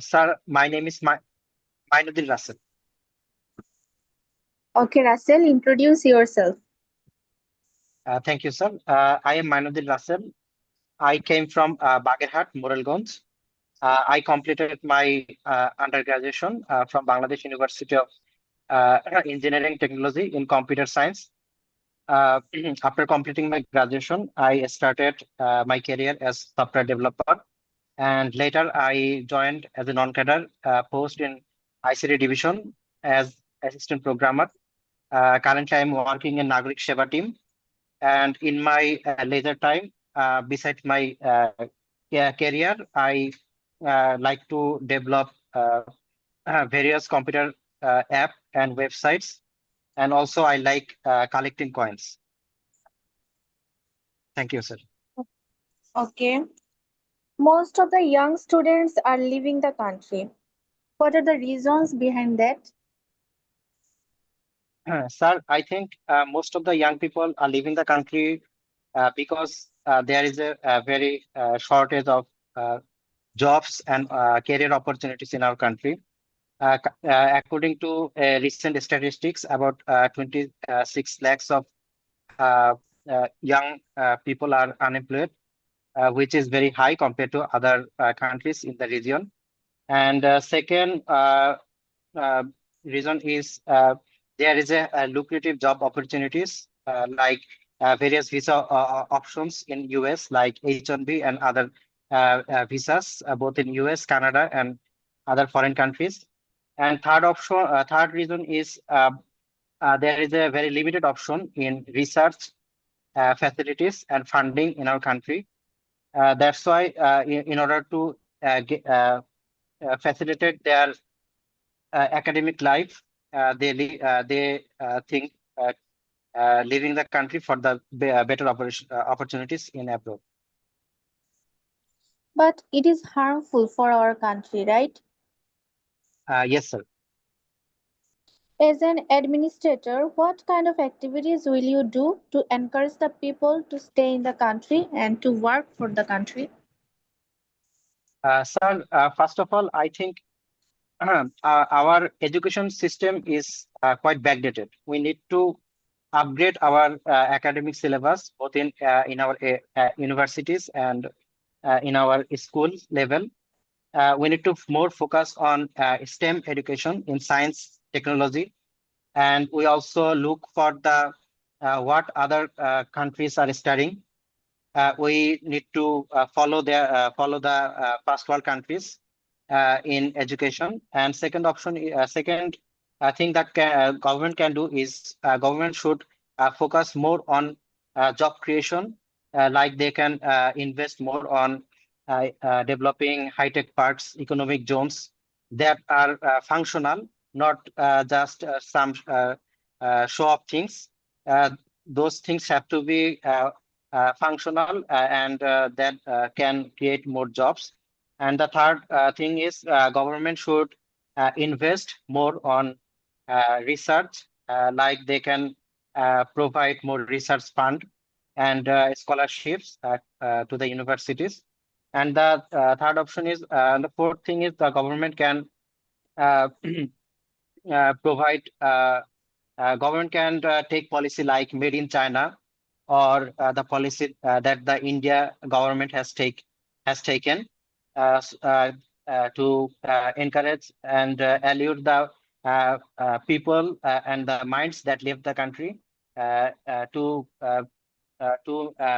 Sir, my name is Mainuddin Russell. Okay, Russell, introduce yourself. Thank you, sir. I am Mainuddin Russell. I came from Bagerhat, Moralganj. I completed my undergraduation from Bangladesh University of Engineering Technology in Computer Science. Uh, After completing my graduation, I started my career as software developer, and later I joined as a non-cadre post in ICT division as assistant programmer. Currently, I'm working in Nagrik Seva team, and in my leisure time, besides my career, I like to develop various computer app and websites, and also I like collecting coins. Thank you, sir. Okay. Most of the young students are leaving the country. What are the reasons behind that? Sir, I think most of the young people are leaving the country because there is a very shortage of uh, jobs and career opportunities in our country. According to recent statistics, about 26 lakhs of young people are unemployed, which is very high compared to other countries in the region. And second uh, reason is there is a lucrative job opportunities like various visa options in US like H-1B and other visas both in US, Canada, and other foreign countries. And third reason is there is a very limited option in research facilities and funding in our country. That's why in order to facilitate their academic life, they think leaving the country for the better opportunities in abroad. But it is harmful for our country, right? Yes, sir. As an administrator, what kind of activities will you do to encourage the people to stay in the country and to work for the country? Sir, first of all, I think our education system is quite backdated. We need to upgrade our academic syllabus both in our universities and in our school level. We need to more focus on STEM education in science, technology, and we also look for the what other countries are studying. We need to follow the first world countries in education. And second thing that government can do is government should focus more on job creation, like they can invest more on developing high-tech parks, economic zones that are functional, not just some show-off things. Uh, those things have to be functional and that can create more jobs. And the third thing is government should invest more on research, like they can provide more research fund and scholarships to the universities. And the the fourth thing is the government can uh, provide government can take policy like made in China, or the policy that the India government has taken to encourage and allure the people and the minds that leave the country to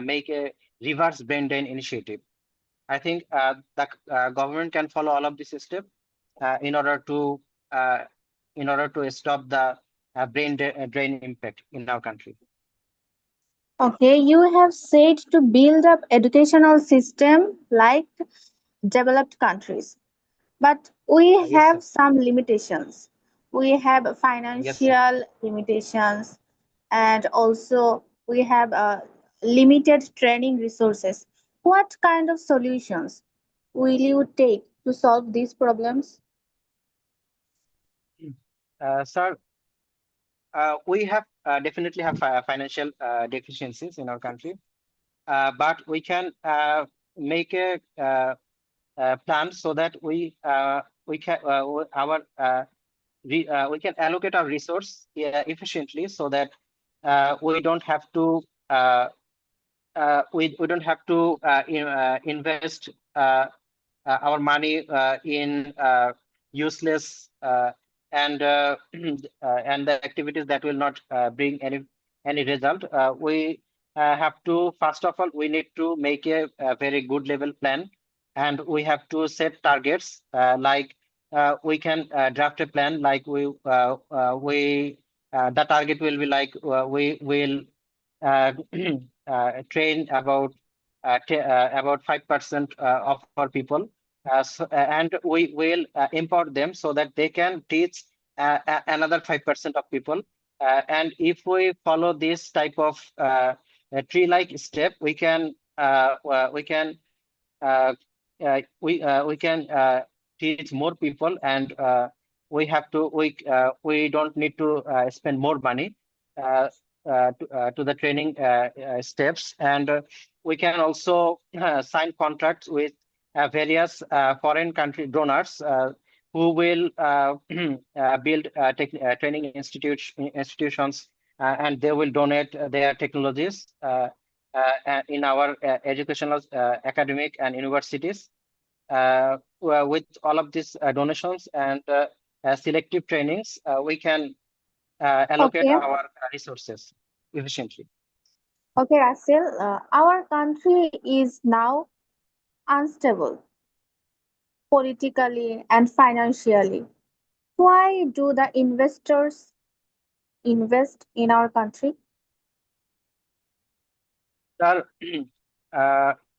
make a reverse brain drain initiative. I think the government can follow all of this step uh, in order to uh, stop the drain impact in our country. Okay, you have said to build up educational system like developed countries. But we Yes, sir. have some limitations. We have Yes, sir. financial limitations, and also we have limited training resources. What kind of solutions will you take to solve these problems? Sir, we have definitely have financial deficiencies in our country, but we can make a plan so that we can our we can allocate our resource efficiently so that we don't have to we don't have to invest our money in useless and and the activities that will not bring any result. We have to first of all we need to make a very good level plan, and we have to set targets like we can draft a plan like we the target will be like we will uh, train about 5% of our people, and we will empower them so that they can teach another 5% of people. And if we follow this type of tree-like step, we can we can teach more people, and we don't need to spend more money to the training steps, and we can also sign contracts with various foreign country donors who will build training institutions, and they will donate their technologies in our educational, academic, and universities. With all of these donations and selective trainings, we can allocate Okay, our resources efficiently. okay, Russell. Our country is now unstable politically and financially. Why do the investors invest in our country? Sir,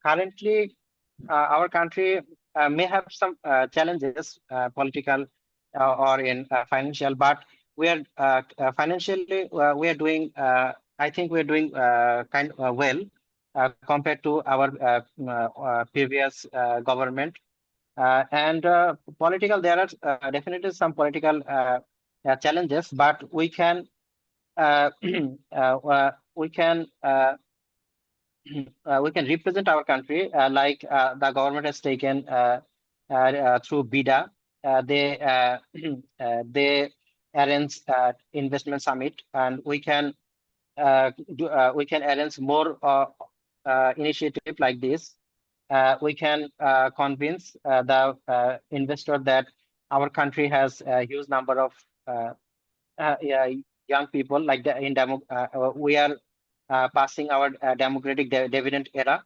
currently, our country may have some challenges, political or in financial, but we are financially we are doing. I think we are doing kind well compared to our previous government. And political, there are definitely some political challenges, but uh, we can. We can represent our country like the government has taken through BIDA. They arrange investment summit, and we can arrange more initiative like this. We can convince the investor that our country has a huge number of yeah, young people like we are passing our democratic dividend era,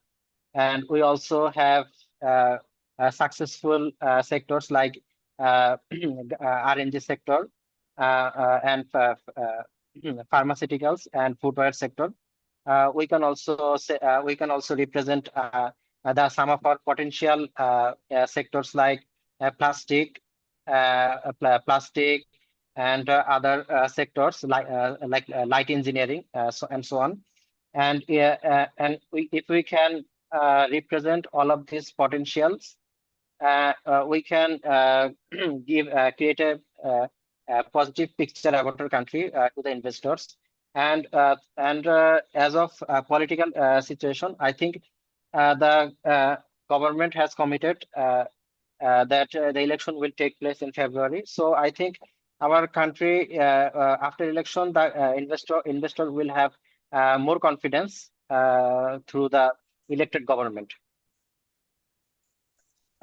and we also have successful sectors like RNG sector and pharmaceuticals and footwear sector. We can also represent the some of our potential sectors like plastic and other sectors like light engineering and so on. And if we can represent all of these potentials, we can create a positive picture about our country to the investors. And as of political situation, I think the government has committed that the election will take place in February. So I think our country after election, the investor will have more confidence through the elected government.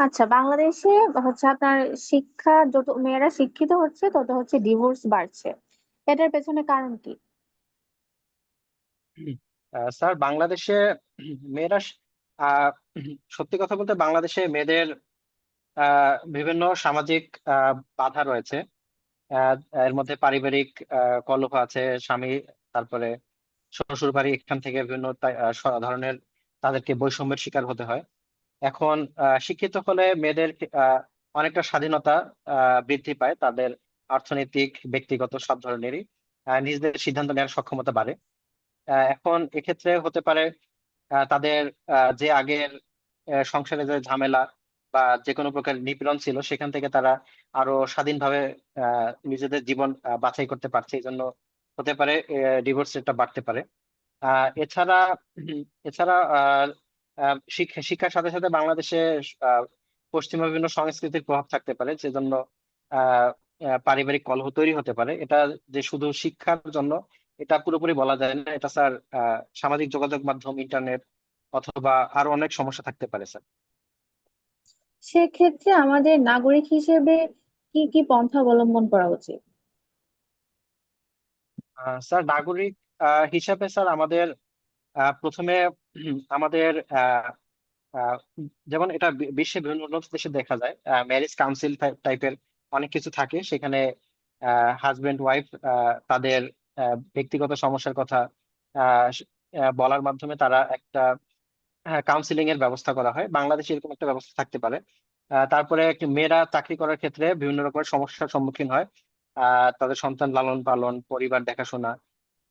আচ্ছা, বাংলাদেশে হচ্ছে আপনার শিক্ষা যত মেয়েরা শিক্ষিত হচ্ছে তত হচ্ছে ডিভোর্স বাড়ছে, এটার পেছনে কারণ কি? স্যার, বাংলাদেশে মেয়েরা আহ, সত্যি কথা বলতে বাংলাদেশে মেয়েদের বিভিন্ন সামাজিক বাধা রয়েছে। আহ, এর মধ্যে পারিবারিক কলহ আছে, স্বামী, তারপরে শ্বশুর বাড়ি, এখান থেকে বিভিন্ন ধরনের তাদেরকে বৈষম্যের শিকার হতে হয়। এখন শিক্ষিত হলে মেয়েদের অনেকটা স্বাধীনতা বৃদ্ধি পায়, তাদের অর্থনৈতিক, ব্যক্তিগত সব ধরনেরই নিজেদের সিদ্ধান্ত নেওয়ার সক্ষমতা বাড়ে। এখন এক্ষেত্রে হতে পারে তাদের যে আগের সংসারে যে ঝামেলা বা যে কোনো প্রকার নিপীড়ন ছিল, সেখান থেকে তারা আরো স্বাধীনভাবে নিজেদের জীবন বাছাই করতে পারছে, এই জন্য হতে পারে ডিভোর্স রেটটা বাড়তে পারে। এছাড়া এছাড়া শিক্ষার সাথে সাথে বাংলাদেশে পশ্চিমা বিভিন্ন সংস্কৃতির প্রভাব থাকতে পারে, যে জন্য আহ পারিবারিক কলহ তৈরি হতে পারে। এটা যে শুধু শিক্ষার জন্য, এটা পুরোপুরি বলা যায় না। এটা স্যার সামাজিক যোগাযোগ মাধ্যম, ইন্টারনেট অথবা আরো অনেক সমস্যা থাকতে পারে স্যার। সেক্ষেত্রে আমাদের নাগরিক হিসেবে কি কি পন্থা অবলম্বন করা উচিত? স্যার নাগরিক হিসাবে স্যার আমাদের প্রথমে আমাদের আহ, যেমন এটা বিশ্বের বিভিন্ন উন্নত দেশে দেখা যায়, ম্যারেজ কাউন্সিল টাইপের অনেক কিছু থাকে। সেখানে হাজবেন্ড ওয়াইফ তাদের ব্যক্তিগত সমস্যার কথা বলার মাধ্যমে তারা একটা কাউন্সিলিং এর ব্যবস্থা করা হয়। বাংলাদেশে এরকম একটা ব্যবস্থা থাকতে পারে। তারপরে মেয়েরা চাকরি করার ক্ষেত্রে বিভিন্ন রকমের সমস্যার সম্মুখীন হয়, তাদের সন্তান লালন পালন, পরিবার দেখাশোনা।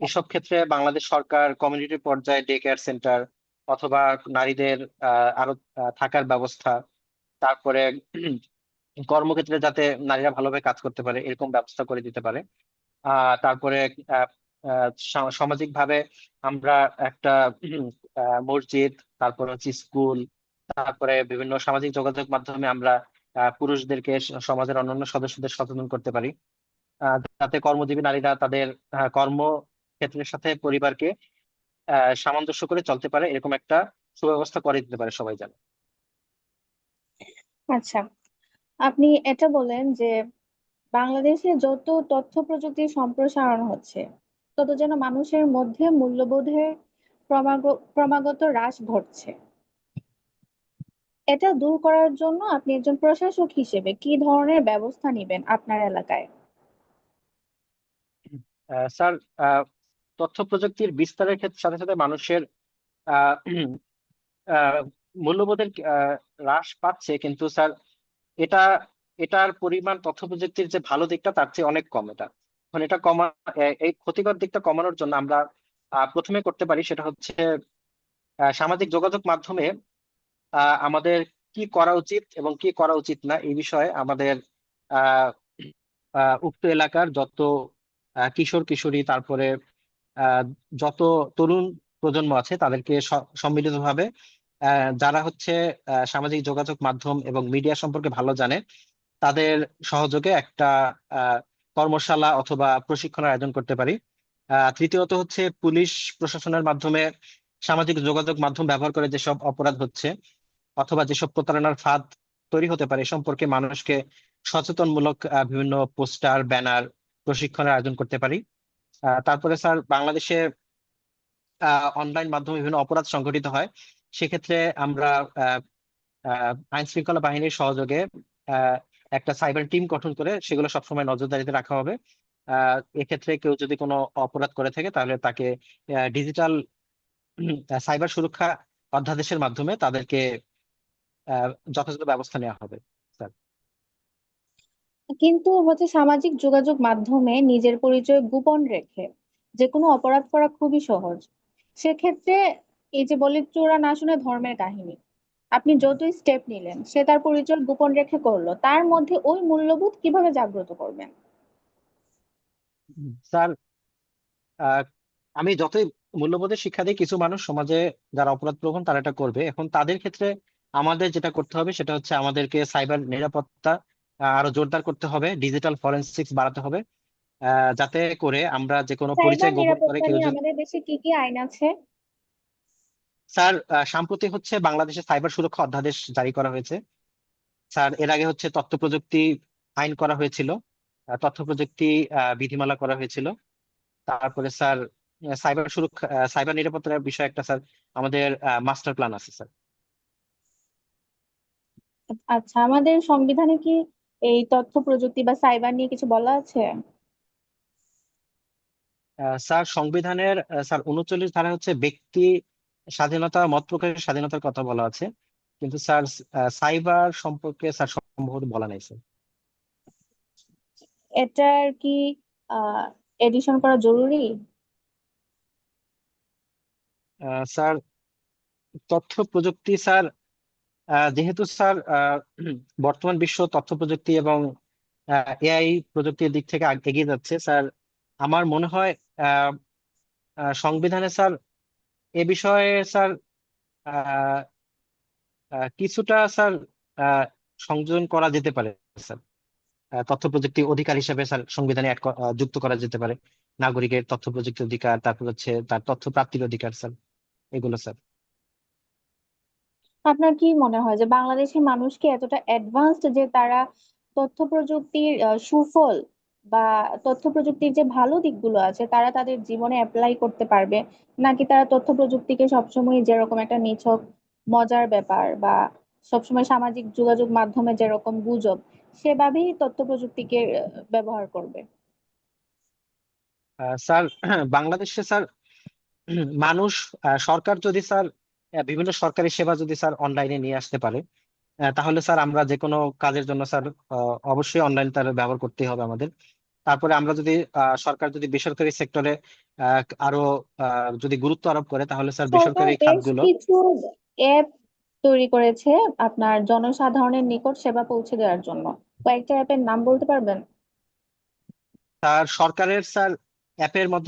এসব ক্ষেত্রে বাংলাদেশ সরকার কমিউনিটি পর্যায়ে ডে কেয়ার সেন্টার অথবা নারীদের আরো থাকার ব্যবস্থা, তারপরে কর্মক্ষেত্রে যাতে নারীরা ভালোভাবে কাজ করতে পারে এরকম ব্যবস্থা করে দিতে পারে। তারপরে সামাজিক ভাবে আমরা একটা মসজিদ, তারপর হচ্ছে স্কুল, তারপরে বিভিন্ন সামাজিক যোগাযোগ মাধ্যমে আমরা পুরুষদেরকে সমাজের অন্যান্য সদস্যদের সচেতন করতে পারি, যাতে কর্মজীবী নারীরা তাদের কর্ম ক্ষেত্রের সাথে পরিবারকে সামঞ্জস্য করে চলতে পারে, এরকম একটা সুব্যবস্থা করে দিতে পারে সবাই যেন। আচ্ছা, আপনি এটা বলেন যে বাংলাদেশে যত তথ্য প্রযুক্তির সম্প্রসারণ হচ্ছে, তত যেন মানুষের মধ্যে মূল্যবোধের ক্রমাগত হ্রাস ঘটছে। এটা দূর করার জন্য আপনি একজন প্রশাসক হিসেবে কি ধরনের ব্যবস্থা নেবেন আপনার এলাকায়? স্যার, আহ, তথ্য প্রযুক্তির বিস্তারের ক্ষেত্রে সাথে সাথে মানুষের আহ, আহ, মূল্যবোধের হ্রাস পাচ্ছে, কিন্তু স্যার এটা এটার পরিমাণ তথ্য প্রযুক্তির যে ভালো দিকটা তার চেয়ে অনেক কম। এটা এখন এটা এই ক্ষতিকর দিকটা কমানোর জন্য আমরা প্রথমে করতে পারি সেটা হচ্ছে সামাজিক যোগাযোগ মাধ্যমে আমাদের কি করা উচিত এবং কি করা উচিত না এই বিষয়ে আমাদের আহ উক্ত এলাকার যত কিশোর কিশোরী, তারপরে আহ, যত তরুণ প্রজন্ম আছে তাদেরকে সম্মিলিতভাবে যারা হচ্ছে সামাজিক যোগাযোগ মাধ্যম এবং মিডিয়া সম্পর্কে ভালো জানে, তাদের সহযোগে একটা আহ, কর্মশালা অথবা প্রশিক্ষণের আয়োজন করতে পারি। তৃতীয়ত হচ্ছে পুলিশ প্রশাসনের মাধ্যমে সামাজিক যোগাযোগ মাধ্যম ব্যবহার করে যেসব অপরাধ হচ্ছে অথবা যেসব প্রতারণার ফাঁদ তৈরি হতে পারে এ সম্পর্কে মানুষকে সচেতনমূলক বিভিন্ন পোস্টার, ব্যানার, প্রশিক্ষণের আয়োজন করতে পারি। তারপরে স্যার বাংলাদেশে অনলাইন মাধ্যমে বিভিন্ন অপরাধ সংঘটিত হয়। সেক্ষেত্রে আমরা আহ, আইন শৃঙ্খলা বাহিনীর সহযোগে আহ, একটা সাইবার টিম গঠন করে সেগুলো সবসময় নজরদারিতে রাখা হবে। এক্ষেত্রে কেউ যদি কোনো অপরাধ করে থাকে তাহলে তাকে ডিজিটাল সাইবার সুরক্ষা অধ্যাদেশের মাধ্যমে তাদেরকে যথাযথ ব্যবস্থা নেওয়া হবে স্যার। কিন্তু হচ্ছে সামাজিক যোগাযোগ মাধ্যমে নিজের পরিচয় গোপন রেখে যে কোনো অপরাধ করা খুবই সহজ। সেক্ষেত্রে এই যে বলে চোরা না শুনে ধর্মের কাহিনী, আপনি যতই স্টেপ নিলেন সে তার পরিচয় গোপন রেখে করলো, তার মধ্যে ওই মূল্যবোধ কিভাবে জাগ্রত করবেন? স্যার, আহ, আমি যতই মূল্যবোধের শিক্ষা দিই, কিছু মানুষ সমাজে যারা অপরাধ প্রবণ তারা এটা করবে। এখন তাদের ক্ষেত্রে আমাদের যেটা করতে হবে সেটা হচ্ছে আমাদেরকে সাইবার নিরাপত্তা আরো জোরদার করতে হবে, ডিজিটাল ফরেনসিক্স বাড়াতে হবে, যাতে করে আমরা যে কোনো সাইবার পরিচয় গোপন করে নিরাপত্তা কেউ নিয়ে যদি। আমাদের দেশে কি কি আইন আছে? স্যার, সম্প্রতি হচ্ছে বাংলাদেশে সাইবার সুরক্ষা অধ্যাদেশ জারি করা হয়েছে। স্যার, এর আগে হচ্ছে তথ্য প্রযুক্তি আইন করা হয়েছিল, তথ্য প্রযুক্তি বিধিমালা করা হয়েছিল। তারপরে স্যার সাইবার সুরক্ষা, সাইবার নিরাপত্তার বিষয়ে একটা স্যার আমাদের মাস্টার প্ল্যান আছে স্যার। আচ্ছা, আমাদের সংবিধানে কি এই তথ্য প্রযুক্তি বা সাইবার নিয়ে কিছু বলা আছে? স্যার সংবিধানের স্যার 39 ধারা হচ্ছে ব্যক্তি স্বাধীনতা, মত প্রকাশের স্বাধীনতার কথা বলা আছে, কিন্তু স্যার সাইবার সম্পর্কে স্যার সম্ভবত বলা নাই স্যার। এটার কি আহ এডিশন করা জরুরি? স্যার তথ্য প্রযুক্তি স্যার, যেহেতু স্যার বর্তমান বিশ্ব তথ্য প্রযুক্তি এবং এআই প্রযুক্তির দিক থেকে এগিয়ে যাচ্ছে স্যার, আমার মনে হয় আহ, সংবিধানে স্যার এ বিষয়ে স্যার আহ, কিছুটা স্যার সংযোজন করা যেতে পারে স্যার। তথ্য প্রযুক্তি অধিকার হিসেবে স্যার সংবিধানে যুক্ত করা যেতে পারে। নাগরিকের তথ্য প্রযুক্তি অধিকার, তারপর হচ্ছে তার তথ্য প্রাপ্তির অধিকার স্যার, এগুলো স্যার। আপনার কি মনে হয় যে বাংলাদেশের মানুষ কি এতটা অ্যাডভান্সড যে তারা তথ্য প্রযুক্তির সুফল বা তথ্য প্রযুক্তির যে ভালো দিকগুলো আছে তারা তাদের জীবনে অ্যাপ্লাই করতে পারবে, নাকি তারা তথ্য প্রযুক্তিকে সবসময় যেরকম একটা নিছক মজার ব্যাপার বা সবসময় সামাজিক যোগাযোগ মাধ্যমে যেরকম গুজব সেভাবেই তথ্য প্রযুক্তিকে ব্যবহার করবে? স্যার বাংলাদেশে স্যার মানুষ, সরকার যদি স্যার বিভিন্ন সরকারি সেবা যদি স্যার অনলাইনে নিয়ে আসতে পারে, তাহলে স্যার আমরা যে কোনো কাজের জন্য স্যার অবশ্যই অনলাইন তার ব্যবহার করতে হবে আমাদের। তারপরে আমরা যদি সরকার যদি বেসরকারি সেক্টরে আরো যদি গুরুত্ব আরোপ করে, তাহলে স্যার সরকার বেসরকারি বেশ খাতগুলো। কিছু অ্যাপ তৈরি করেছে আপনার জনসাধারণের নিকট সেবা পৌঁছে দেওয়ার জন্য। কয়েকটা অ্যাপের নাম বলতে পারবেন? তার সরকারের স্যার অ্যাপের মধ্যে